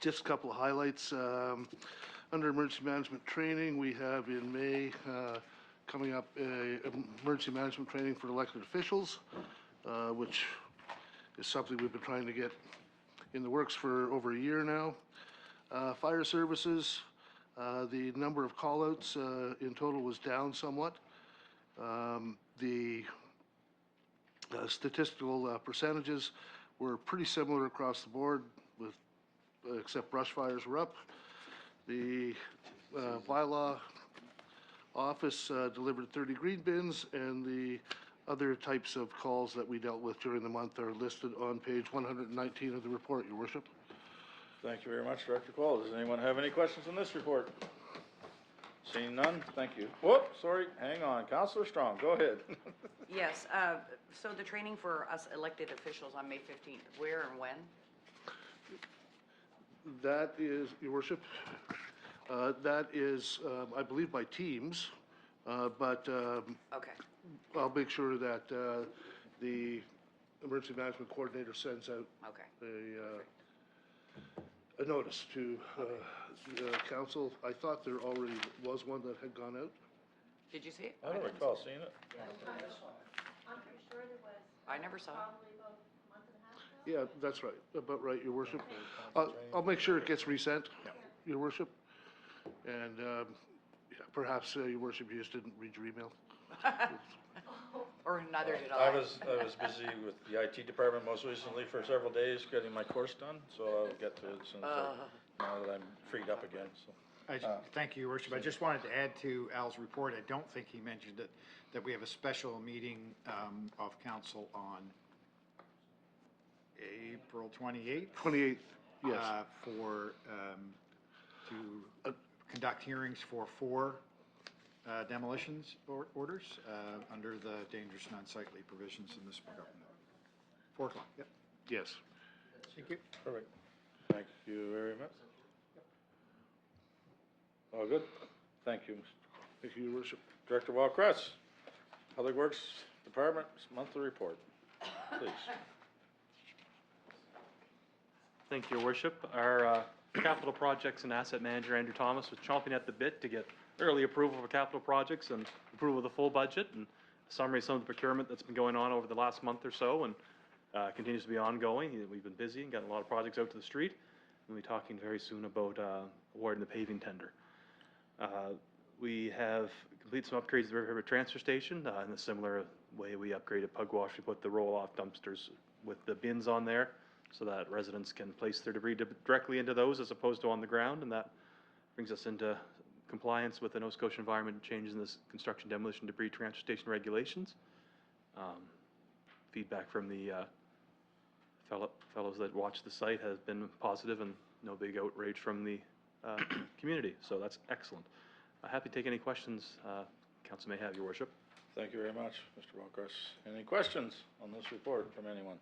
Just a couple of highlights. Under emergency management training, we have in May coming up emergency management training for elected officials, which is something we've been trying to get in the works for over a year now. Fire services, the number of call-outs in total was down somewhat. The statistical percentages were pretty similar across the board, with except brush fires were up. The bylaw office delivered 30 green bins, and the other types of calls that we dealt with during the month are listed on page 119 of the report, Your Worship. Thank you very much, Director Cole. Does anyone have any questions on this report? Seeing none, thank you. Whoop, sorry, hang on. Councillor Strong, go ahead. Yes, so the training for us elected officials on May 15th, where and when? That is, Your Worship, that is, I believe, by teams, but Okay. I'll make sure that the emergency management coordinator sends out Okay. a notice to council. I thought there already was one that had gone out. Did you see it? I don't recall seeing it. I never saw it. Yeah, that's right, about right, your worship. I'll make sure it gets resent, your worship. And yeah, perhaps, your worship, you just didn't read your email. Or neither did I was busy with the IT department most recently for several days getting my course done, so I'll get to it as soon as now that I'm freed up again, so. Thank you, Your Worship. I just wanted to add to Al's report, I don't think he mentioned it, that we have a special meeting of council on April 28th. 28th, yes. For, to conduct hearings for 4 demolitions orders under the dangerous and unsightly provisions in this government. 4 o'clock, yep. Yes. Thank you. Perfect. Thank you very much. All good? Thank you. Thank you, your worship. Director Walcrest, Public Works Department monthly report, please. Thank you, Your Worship. Our capital projects and asset manager, Andrew Thomas, was chomping at the bit to get early approval for capital projects and approval of the full budget, and a summary of some of the procurement that's been going on over the last month or so, and continues to be ongoing. We've been busy and gotten a lot of projects out to the street. We'll be talking very soon about awarding the paving tender. We have completed some upgrades to the River Transfer Station. In a similar way, we upgraded Pugwash. We put the roll-off dumpsters with the bins on there so that residents can place their debris directly into those as opposed to on the ground, and that brings us into compliance with the Nova Scotia Environment changes in this construction demolition debris transfer station regulations. Feedback from the fellows that watch the site has been positive and no big outrage from the community, so that's excellent. Happy to take any questions council may have, Your Worship. Thank you very much, Mr. Walcrest. Any questions on this report from anyone?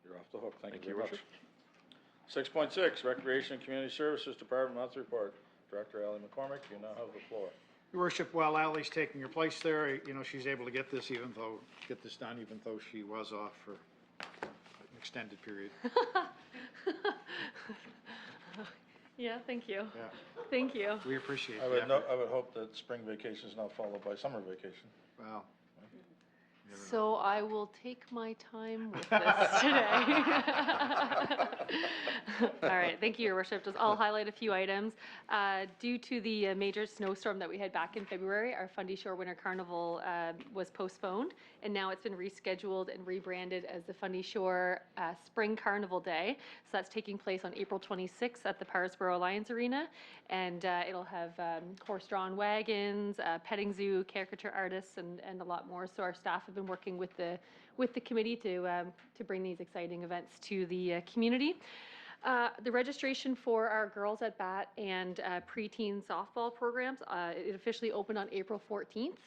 You're off the hook. Thank you very much. 6.6, Recreation and Community Services Department monthly report. Director Ali McCormick, you now have the floor. Your Worship, while Ally's taking her place there, you know, she's able to get this done, even though she was off for an extended period. Yeah, thank you. Yeah, Thank you. we appreciate I that. would hope that spring vacation is not followed by summer vacation. Well, you never know. So I will take my time with this today. All right, thank you, Your Worship. I'll highlight a few items. Due to the major snowstorm that we had back in February, our Fundy Shore Winter Carnival was postponed, and now it's been rescheduled and rebranded as the Fundy Shore Spring Carnival Day. So that's taking place on April 26th at the Parsboro Alliance Arena, and it'll have horse-drawn wagons, petting zoo, caricature artists, and a lot more. So our staff have been working with the committee to bring these exciting events to the community. The registration for our Girls at Bat and preteen softball programs, it officially opened on April 14th,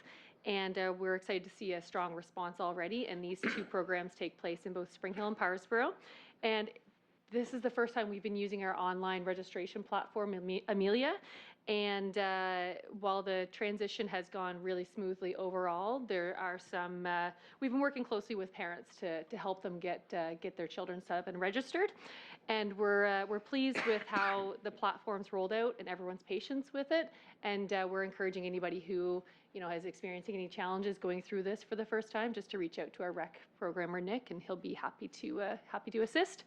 and we're excited to see a strong response already, and these 2 programs take place in both Spring Hill and Parsboro. And this is the first time we've been using our online registration platform, Amelia, and while the transition has gone really smoothly overall, there are some, we've been working closely with parents to help them get their children set up and registered. And we're pleased with how the platform's rolled out and everyone's patience with it. And we're encouraging anybody who, you know, is experiencing any challenges going through this for the first time, just to reach out to our rec programmer, Nick, and he'll be happy to assist.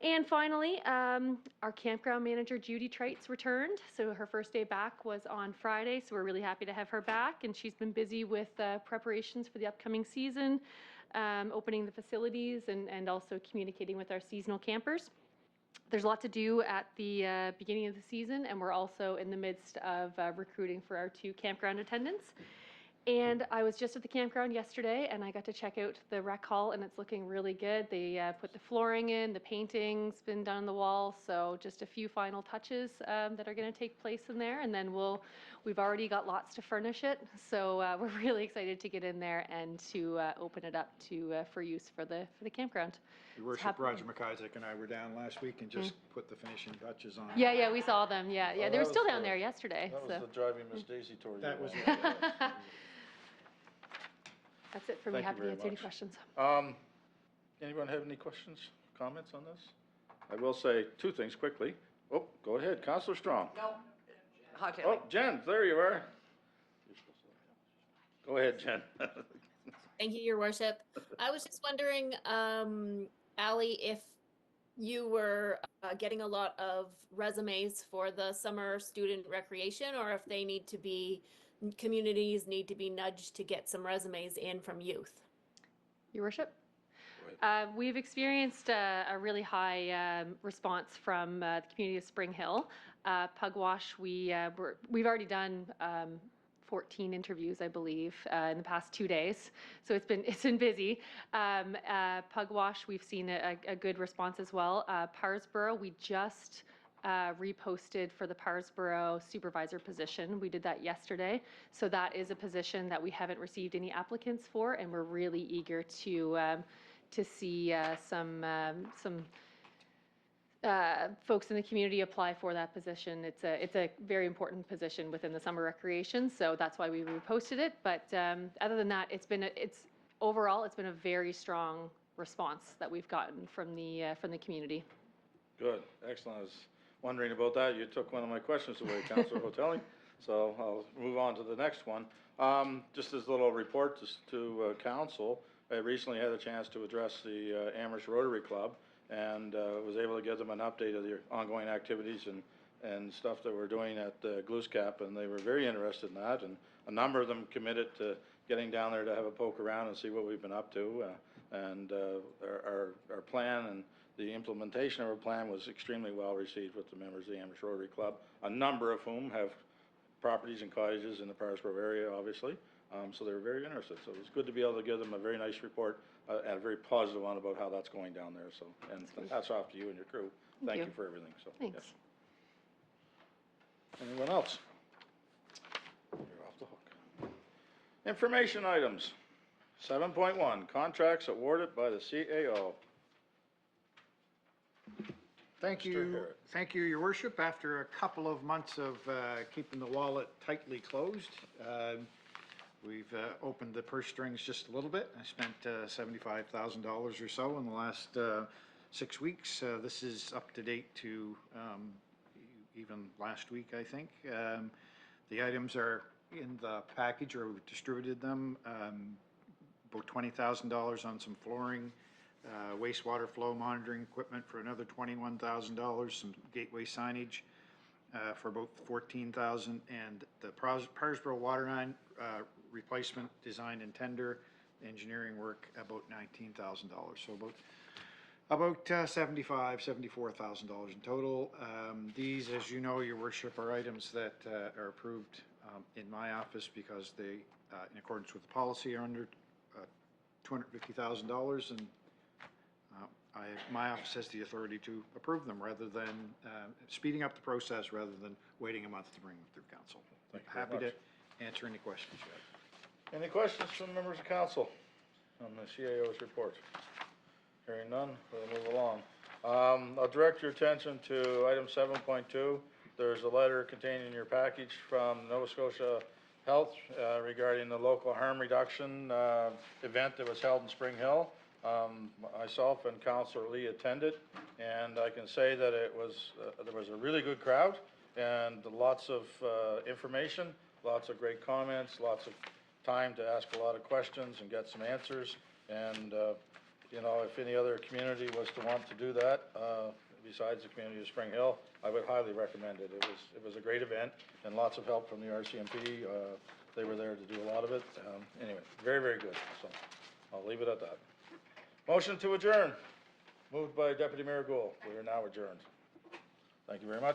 And finally, our campground manager, Judy Trites, returned. So her first day back was on Friday, so we're really happy to have her back. And she's been busy with preparations for the upcoming season, opening the facilities, and also communicating with our seasonal campers. There's a lot to do at the beginning of the season, and we're also in the midst of recruiting for our 2 campground attendants. And I was just at the campground yesterday, and I got to check out the rec hall, and it's looking really good. They put the flooring in, the painting's been done on the wall, so just a few final touches that are going to take place in there, and then we've already got lots to furnish it. So we're really excited to get in there and to open it up for use for the campground. Your Worship, Roger McIsaac and I were down last week and just put the finishing touches on. Yeah, we saw them. Yeah, Oh, they were still down there yesterday. That was the Driving Miss Daisy tour. That was That's it for me. Thank you Happy to very answer any much. questions. Anyone have any questions, comments on this? I will say two things quickly. Oh, go ahead, Counselor Strong. No, hot Oh, Jen, there you are. Go ahead, Jen. Thank you, Your Worship. I was just wondering, Ally, if you were getting a lot of resumes for the summer student recreation, or if they need to be, communities need to be nudged to get some resumes in from youth. Your worship? We've experienced a really high response from the community of Spring Hill. Pugwash, we've already done 14 interviews, I believe, in the past 2 days. So it's been busy. Pugwash, we've seen a good response as well. Parsboro, we just reposted for the Parsboro supervisor position. We did that yesterday. So that is a position that we haven't received any applicants for, and we're really eager to see some folks in the community apply for that position. It's a very important position within the summer recreation, so that's why we reposted it. But other than that, overall it's been a very strong response that we've gotten from the community. Good, excellent. I was wondering about that. You took one of my questions away, Councillor Hotelli. So I'll move on to the next one. Just as a little report to council, I recently had a chance to address the Amherst Rotary Club, and was able to give them an update of the ongoing activities and stuff that we're doing at Glooscap, and they were very interested in that, and a number of them committed to getting down there to have a poke around and see what we've been up to, and our plan and the implementation of our plan was extremely well received with the members of the Amherst Rotary Club, a number of whom have properties and cottages in the Parsboro area, obviously. So they were very interested. So it was good to be able to give them a very nice report and a very positive one about how that's going down there. So, and hats off to you and your crew. Thank you for everything. So, Thanks. yes. Anyone else? You're off the hook. Information items. 7.1, contracts awarded by the CAO. Thank you, Your Worship. After a couple of months of keeping the wallet tightly closed, we've opened the purse strings just a little bit. I spent $75,000 or so in the last 6 weeks. This is up to date to even last week, I think. The items are in the package, or we've distributed them. About $20,000 on some flooring, wastewater flow monitoring equipment for another $21,000, some gateway signage for about $14,000, and the Parsboro water line replacement design and tender engineering work about $19,000. So about $74,000 in total. These, as you know, Your Worship, are items that are approved in my office because they, in accordance with the policy, are under $250,000, and my office has the authority to approve them rather than speeding up the process rather than waiting a month to bring them through council. Happy to answer any questions you have. Any questions from members of council on the CAO's report? Hearing none, we'll move along. I'll direct your attention to item 7.2. There's a letter contained in your package from Nova Scotia Health regarding the local harm reduction event that was held in Spring Hill. Myself and Councillor Lee attended, and I can say that it was there was a really good crowd and lots of information, lots of great comments, lots of time to ask a lot of questions and get some answers. And you know, if any other community was to want to do that, besides the community of Spring Hill, I would highly recommend it. It was a great event and lots of help from the RCMP. They were there to do a lot of it. Anyway, very, very good. So I'll leave it at that. Motion to adjourn. Moved by Deputy Mayor Gould. We are now adjourned. Thank you very much.